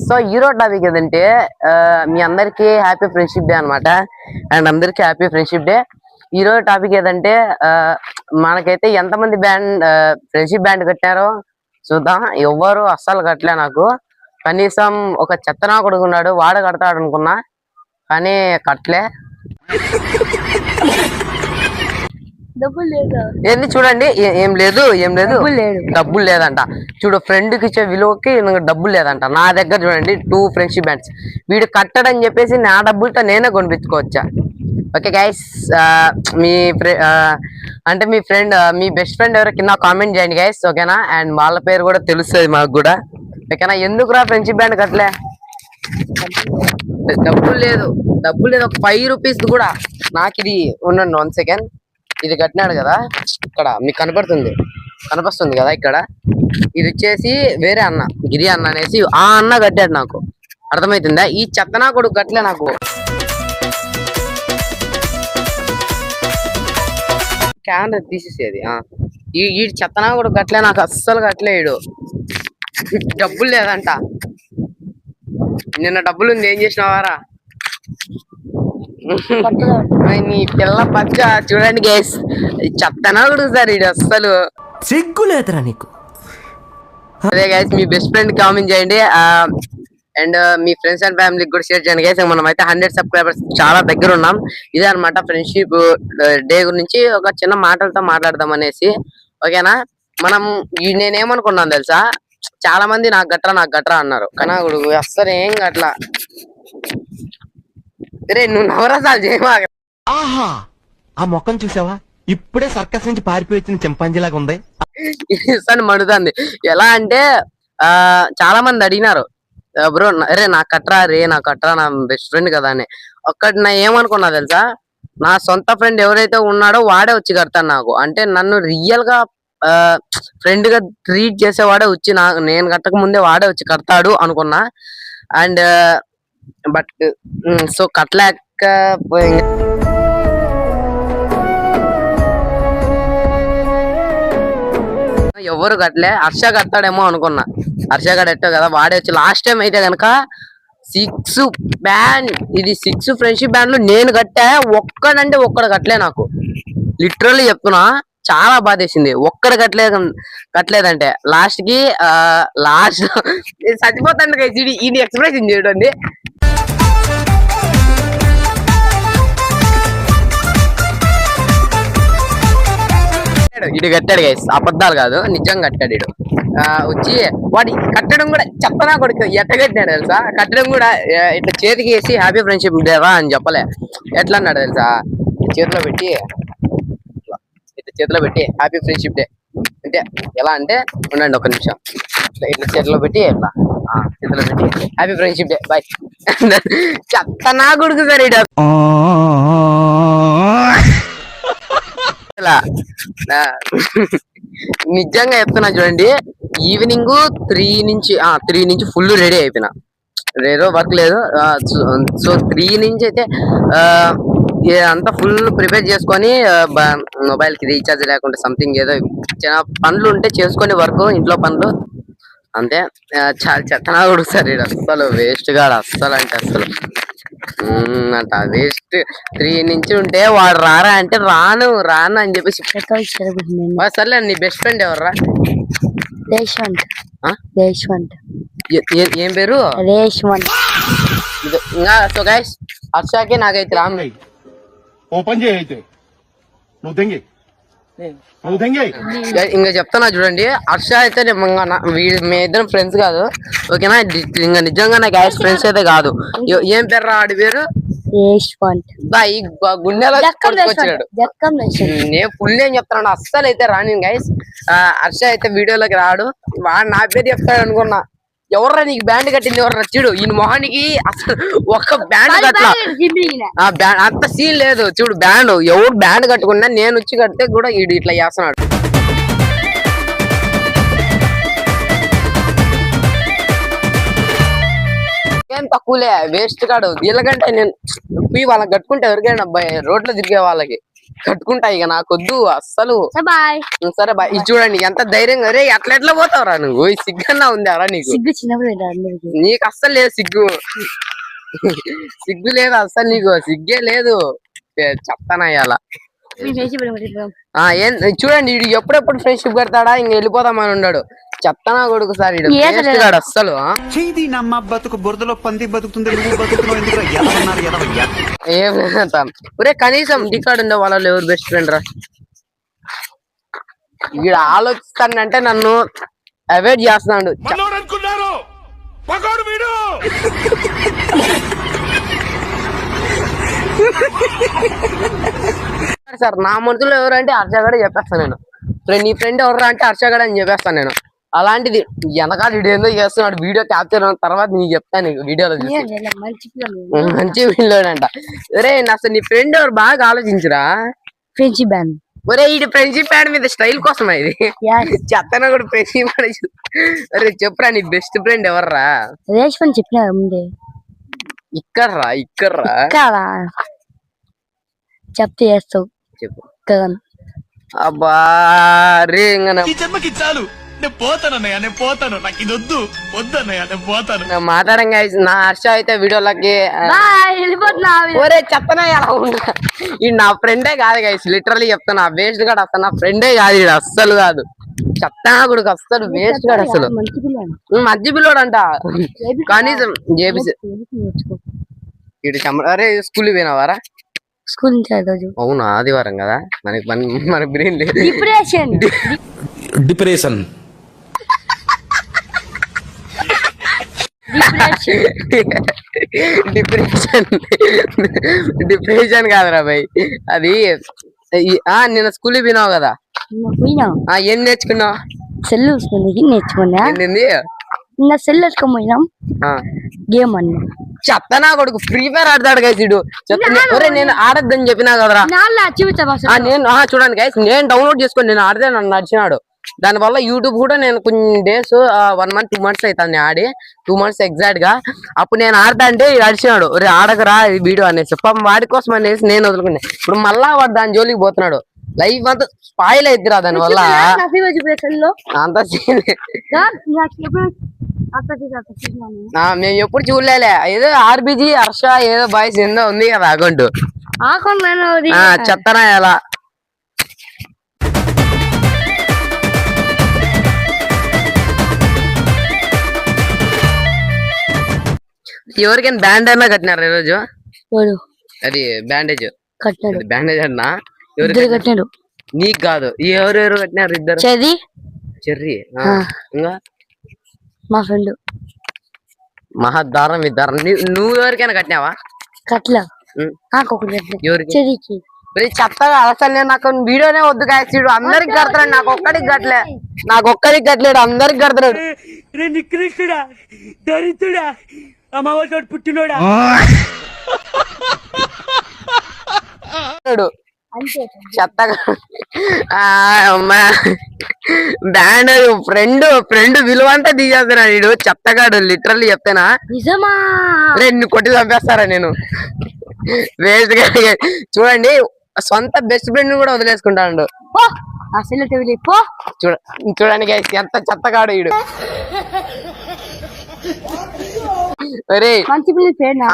So hero topic ఏదంటే మీ అందరికి happy friendship day అనమాట. అండ్ అందరికి హ్యాపీ ఫ్రెండ్షిప్ డే. ఈరోజు టాపిక్ ఏదంటే మనకైతే ఎంతమంది ఫ్రెండ్షిప్ బ్యాండ్ కట్టారో చూద్దాం. ఎవ్వరు అస్సలు కట్టలే. నాకు కనీసం ఒక చెత్తనా కొడుకున్నాడు, వాడు కడతాడు అనుకున్నా, కానీ కట్టలే. ఏంది చూడండి, ఏం లేదు డబ్బులు లేదంట. చూడు, ఫ్రెండ్ కి ఇచ్చే విలువకి డబ్బులు లేదంట. నా దగ్గర చూడండి 2 ఫ్రెండ్షిప్ బ్యాండ్స్. వీడు కట్టడని చెప్పేసి నా డబ్బులతో నేనే కొనిపించుకోవచ్చా? ఓకే గైస్, మీ ఫ్రెండ్ మీ బెస్ట్ ఫ్రెండ్ ఎవరో కింద కామెంట్ చేయండి గైస్, ఓకేనా? అండ్ వాళ్ళ పేరు కూడా తెలుస్తుంది మాకు కూడా, ఓకేనా? ఎందుకురా ఫ్రెండ్షిప్ బ్యాండ్ కట్టలే? డబ్బులు లేదు ఒక 5 రూపీస్ కూడా. నాకు ఇది ఉండండి 1 సెకండ్. ఇది కట్టినాడు కదా, ఇక్కడ మీకు కనిపిస్తుంది కదా, ఇక్కడ ఇది వచ్చేసి వేరే అన్న, గిరి అన్న అనేసి ఆ అన్న కట్టాడు. నాకు అర్థమవుతుందా? ఈ చెత్తనా కొడుకు కట్టలే నాకు. క్యాన్ తీసేసేది. ఈ చెత్తనా కొడుకు కట్టలే నాకు, అస్సలు కట్టలేడు. డబ్బులు లేదంట. నిన్న డబ్బులు ఉంది, ఏం చేసినావారా? నీ పిల్ల పచ్చ చూడండి గైస్, చెత్తనా కొడుకు సార్ ఇది, అస్సలు సిగ్గులేదురా నీకు. అదే గైస్, మీ బెస్ట్ ఫ్రెండ్ కామెంట్ చేయండి. అండ్ మీ ఫ్రెండ్స్ అండ్ ఫ్యామిలీకి కూడా షేర్ చేయండి గైస్. మనం అయితే 100 సబ్స్క్రైబర్స్ చాలా దగ్గర ఉన్నాం. ఇదే అనమాట ఫ్రెండ్షిప్ డే గురించి ఒక చిన్న మాటలతో మాట్లాడదాం అనేసి, ఓకేనా? నేనేమనుకున్నాను తెలుసా, చాలా మంది నాకు గట్రా అన్నారు, కానీ అస్సలు ఏం గట్లా. రే నువ్వు నవరసాలు చేయమా. ఆహా, ఆ మొక్కం చూసావా? ఇప్పుడే సర్కస్ నుంచి పారిపోయి వచ్చిన చింపాంజీలాగా ఉంది. మడుతుంది. ఎలా అంటే చాలా మంది అడిగినారు, బ్రో అరే నాకు కట్రా నా బెస్ట్ ఫ్రెండ్ కదా అని. ఒక్కటి నా ఏమనుకున్నా తెలుసా, నా సొంత ఫ్రెండ్ ఎవరైతే ఉన్నాడో వాడే వచ్చి కడతాను నాకు. అంటే నన్ను రియల్ గా ఫ్రెండ్ గా ట్రీట్ చేసేవాడే వచ్చి నేను కట్టక ముందే వాడే వచ్చి కడతాడు అనుకున్నా. అండ్ బట్ సో కట్టలేకపోయి ఎవరు కట్టలే. హర్ష కడతాడేమో అనుకున్నా. హర్ష కట్టో కదా, వాడే వచ్చి. లాస్ట్ టైం అయితే కనుక 6 బ్యాండ్, ఇది 6 ఫ్రెండ్షిప్ బ్యాండ్లు నేను కట్టా. ఒక్కడు కట్టలే నాకు. లిటరల్లీ చెప్తున్నా, చాలా బాధేసింది. ఒక్కడు కట్టలేదంటే లాస్ట్ చచ్చిపోతాను. ఇది ఎక్స్ప్రెషన్ చేయడండి. ఇడు కట్టాడు గైస్, అబద్ధాలు కాదు, నిజంగా కట్టాడు. ఇడు వచ్చి వాడి కట్టడం కూడా చెప్పనా కొడుకు ఎట్ట కట్టినాడు తెలుసా? కట్టడం కూడా ఇట్లా చేతికి వేసి హ్యాపీ ఫ్రెండ్షిప్ డేవా అని చెప్పలే. ఎట్లా అన్నాడు తెలుసా? చేతిలో పెట్టి హ్యాపీ ఫ్రెండ్షిప్ డే అంటే ఎలా అంటే, ఉండండి ఒక నిమిషం, ఇట్లా చేతిలో పెట్టి హ్యాపీ ఫ్రెండ్షిప్ డే బాయ్. చెత్తనా కొడుకు సార్ ఇడు. నిజంగా చెప్తున్నా చూడండి, ఈవినింగ్ 3 నుంచి ఫుల్ రెడీ అయిపోయినా. ఏదో వర్క్ లేదు. సో 3 నుంచి అయితే అంతా ఫుల్ ప్రిపేర్ చేసుకొని, మొబైల్ కి రీఛార్జ్ లేకుండా సంథింగ్ ఏదో చిన్న పనులు ఉంటే చేసుకొని, వర్క్ ఇంట్లో పనులు అంతే. చాలా చెత్తనా కొడుకుతారు ఇడు, అస్సలు వేస్ట్ గా, అస్సలు అంటే అస్సలు అంట వేస్ట్. 3 నుంచి ఉంటే వాడు రారా అంటే రాను అని చెప్పేసి. సర్లే, నీ బెస్ట్ ఫ్రెండ్ ఎవర్రా? ఏం పేరు? సో గైస్, హర్షకి నాకైతే రామ్ ఓపెన్ చేయి. ఇంకా చెప్తానా చూడండి, హర్ష అయితే మీ ఇద్దరం ఫ్రెండ్స్ కాదు, ఓకేనా? ఇంకా నిజంగా నా గ్యాస్ ఫ్రెండ్స్ అయితే కాదు. ఏం పేరు రా ఆడి పేరు? ఈ గుండెలో వచ్చాడు. నేను ఫుల్ ఏం చెప్తాను, అస్సలు అయితే రాని గైస్. హర్ష అయితే వీడియోలోకి రాడు. వాడు నా పేరు చెప్తాడు అనుకున్నా. ఎవర్రా నీకు బ్యాండ్ కట్టింది? ఎవర్రా? చూడు, ఈ మొహానికి అసలు ఒక బ్యాండ్ కట్టలా. అంత సీన్ లేదు. చూడు, బ్యాండ్ ఎవరు బ్యాండ్ కట్టుకున్నా నేను వచ్చి కడితే కూడా వీడు ఇట్లా చేస్తున్నాడు. ఏం తక్కువలే, వేస్ట్ కాడు. వీళ్ళకంటే నేను వాళ్ళకి కట్టుకుంటే ఎవరికైనా రోడ్లో తిరిగే వాళ్ళకి కట్టుకుంటా ఇక నాకొద్దు అస్సలు. బాయ్. సరే బాయ్. ఇది చూడండి ఎంత ధైర్యంగా రే ఎట్లా పోతావురా నువ్వు సిగ్గన్నా ఉంది అరా నీకు సిగ్గు చిన్నప్పుడు నీకు అస్సలు లేదు సిగ్గు సిగ్గు లేదు అస్సలు నీకు సిగ్గే లేదు చెప్తానయ్యాల ఏం చూడండి వీడు ఎప్పుడెప్పుడు ఫ్రెండ్షిప్ కడతాడా ఇంక వెళ్ళిపోదామని ఉన్నాడు చెప్తానా కొడుకు సార్ వీడు అస్సలు నమ్మ బతుకు బురదలో పంది బతుకుతుంది నువ్వు బతుకుతున్నావు ఎందుకు ఎదవన్నారు ఎదవయ్యా ఏం లేదు ఒరే కనీసం ఇంటికాడు ఉండే వాళ్ళు ఎవరు బెస్ట్ ఫ్రెండ్ రా వీడు ఆలోచిస్తానంటే నన్ను అవాయిడ్ చేస్తున్నాడు సార్ నా మనుషులు ఎవరంటే హర్షగడ చెప్పేస్తాను నేను నీ ఫ్రెండ్ ఎవరు అంటే హర్షగడ అని చెప్పేస్తాను నేను అలాంటిది వెనకాల వీడియో ఏందో చేస్తున్నాడు వీడియో క్యాప్చర్ అయిన తర్వాత నీకు చెప్తాను నీకు వీడియోలో చూసి మంచి వీడియో అంట ఒరే అసలు నీ ఫ్రెండ్ ఎవరు బాగా ఆలోచించురా ఫ్రెండ్షిప్ బ్యాండ్ ఒరే ఈ ఫ్రెండ్షిప్ బ్యాండ్ మీద స్టైల్ కోసం ఇది చెత్తన కూడా ఫ్రెండ్షిప్ అరే చెప్పురా నీ బెస్ట్ ఫ్రెండ్ ఎవర్రా రేష్మని చెప్పినా ముందే ఇక్కడ్రా చెప్తే చేస్తావు చెప్పు కదన్ అబ్బా రే ఈ జన్మకి చాలు నేను పోతానన్నయ్య నేను పోతాను నాకు ఇది వద్దన్నయ్య నేను పోతాను మాట్లాడం నా హర్ష అయితే వీడియోలకి ఒరే చెప్తానా ఎలా ఉంటా ఈ నా ఫ్రెండే కాదు గైస్ లిటరల్లీ చెప్తాను ఆ వేస్ట్ గాడు అసలు నా ఫ్రెండే కాదు ఇది అస్సలు కాదు చెప్తానా కొడుకు అస్సలు వేస్ట్ గాడు అసలు మధ్య పిల్లోడు అంట కనీసం జేబీసీ ఇటు అరే స్కూల్ పోయినావారా స్కూల్ నుంచి అవునా ఆదివారం కదా మన బ్రెయిన్ లేదు డిప్రెషన్ డిప్రెషన్ కాదురా భయ్ అది నిన్న స్కూల్ పోయినావు కదా ఏం నేర్చుకున్నావు సెల్ నేర్చుకున్నా నిన్న సెల్ వేసుకోపోయినాం గేమ్ అన్నా చెప్తానా కొడుకు ఫ్రీ ఫైర్ ఆడతాడు గైస్ ఇడు చెప్తా నేను ఆడద్దని చెప్పినా కదరా నేను చూడండి గైస్ నేను డౌన్లోడ్ చేసుకొని నేను ఆడితే నన్ను నడిచినాడు దాని వల్ల యూట్యూబ్ కూడా నేను కొన్ని డేస్ 1 month 2 months అవుతాను ఆడి 2 months ఎగ్జాక్ట్ గా అప్పుడు నేను ఆడతా అంటే అడిచినాడు రే ఆడకరా ఈ వీడియో అనేసి పాపం వాడి కోసం అనేసి నేను వదులుకున్నా ఇప్పుడు మళ్ళా వాడు దాని జోలికి పోతున్నాడు లైఫ్ అంతా స్పాయిల్ అయిద్దిరా దాని వల్ల అంత మేము ఎప్పుడు చూడలే ఏదో ఆర్బిజీ హర్ష ఏదో బాయ్స్ ఏందో ఉంది కదా అకౌంట్ చెప్తానా ఎలా ఎవరికైనా బ్యాండ్ అయినా కట్టినారు ఈరోజు అది బ్యాండేజ్ బ్యాండేజ్ అన్నా ఎవరు కట్టినాడు నీకు కాదు ఎవరెవరు కట్టినారు ఇద్దరు చెర్రీ ఇంకా మా ఫ్రెండ్ మహాదారం ఇద్దరు నువ్వు ఎవరికైనా కట్టినావా కట్లా ఎవరికి చెత్తగా అసలు నేను నాకు వీడియోనే వద్దు కాయడు అందరికి కడతాడు నాకు ఒక్కడికి కట్టలేడు అందరికి కడతాడు నికృష్టుడా దరిద్రుడా అమ్మవారి పుట్టినోడా చెత్తగా బ్యాండ్ ఫ్రెండ్ విలువ అంతా తీసేస్తున్నాడు వీడు చెత్తగాడు లిటరల్లీ చెప్తానా రెండు కొట్టి చంపేస్తారా నేను వేస్ట్ గా చూడండి సొంత బెస్ట్ ఫ్రెండ్ కూడా వదిలేసుకుంటాడు చూడండి ఎంత చెత్తగాడు వీడు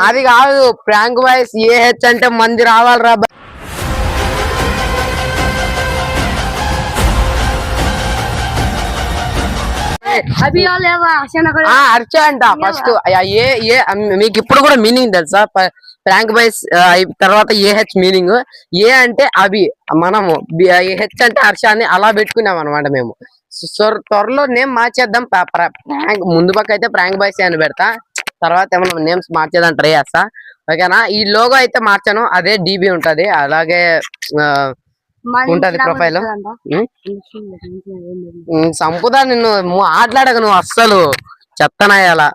అది కాదు ప్రాంక్ వాయిస్ ఏహెచ్ అంటే మంది రావాలిరా హర్ష అంట ఫస్ట్ మీకు ఇప్పుడు కూడా మీనింగ్ తెలుసా ప్రాంక్ బాయ్స్ తర్వాత ఏహెచ్ మీనింగ్ ఏ అంటే అభి మనము హెచ్ అంటే హర్ష అని అలా పెట్టుకున్నాం అనమాట మేము త్వరలో నేమ్ మార్చేద్దాం ముందు పక్క అయితే ప్రాంక్ బాయ్స్ అని పెడతా తర్వాత ఏమన్నా నేమ్స్ మార్చేద్దాం ట్రై చేస్తా ఓకేనా ఈ లోగో అయితే మార్చాను అదే డీబీ ఉంటది అలాగే ఉంటది ప్రొఫైల్ సంపుదా నిన్ను ఆటలాడక నువ్వు అస్సలు చెత్తనాయాలా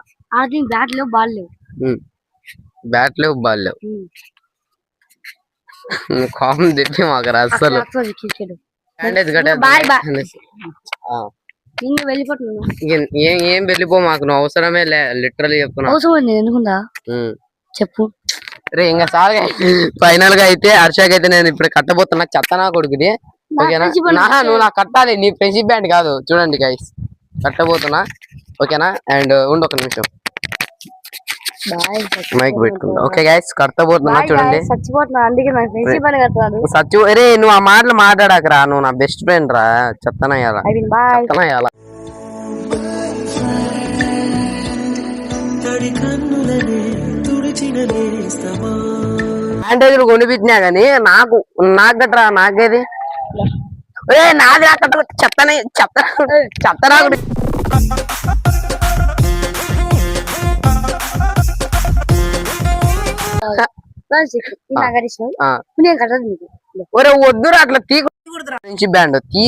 బ్యాట్ లేవు బాల్ లేవు కామన్ తిప్పి మాకు అస్సలు ఏం వెళ్ళిపో మాకు నువ్వు అవసరమే లిటరల్లీ చెప్తున్నా చెప్పు రే ఇంకా చాలు ఫైనల్ గా అయితే హర్షకి అయితే నేను ఇప్పుడు కట్టబోతున్నా చెత్తనా కొడుకుది ఓకేనా నువ్వు నాకు కట్టాలి నీ ఫ్రెండ్షిప్ బ్యాండ్ కాదు చూడండి గైస్ కట్టబోతున్నా ఓకేనా అండ్ ఉండు ఒక నిమిషం మైక్ పెట్టుకుంటా ఓకే గైస్ కట్టబోతున్నా చూడండి చచ్చిపోతున్నా అందుకే నాకు ఫ్రెండ్షిప్ అని కట్టాడు సచ్చు అరే నువ్వు ఆ మాటలు మాట్లాడాకరా నువ్వు నా బెస్ట్ ఫ్రెండ్ రా చెత్తనయ్యాలా బాయ్ చెత్తనయ్యాలా శానిటైజర్ కొనిపించినా గానీ నాకు గట్రా నాకేది ఒరే నాది నాకు చెత్తనే చెత్త నాకు నేను కట్టదు నీకు ఒరే వద్దురా అట్లా తీకు బ్యాండ్ తీ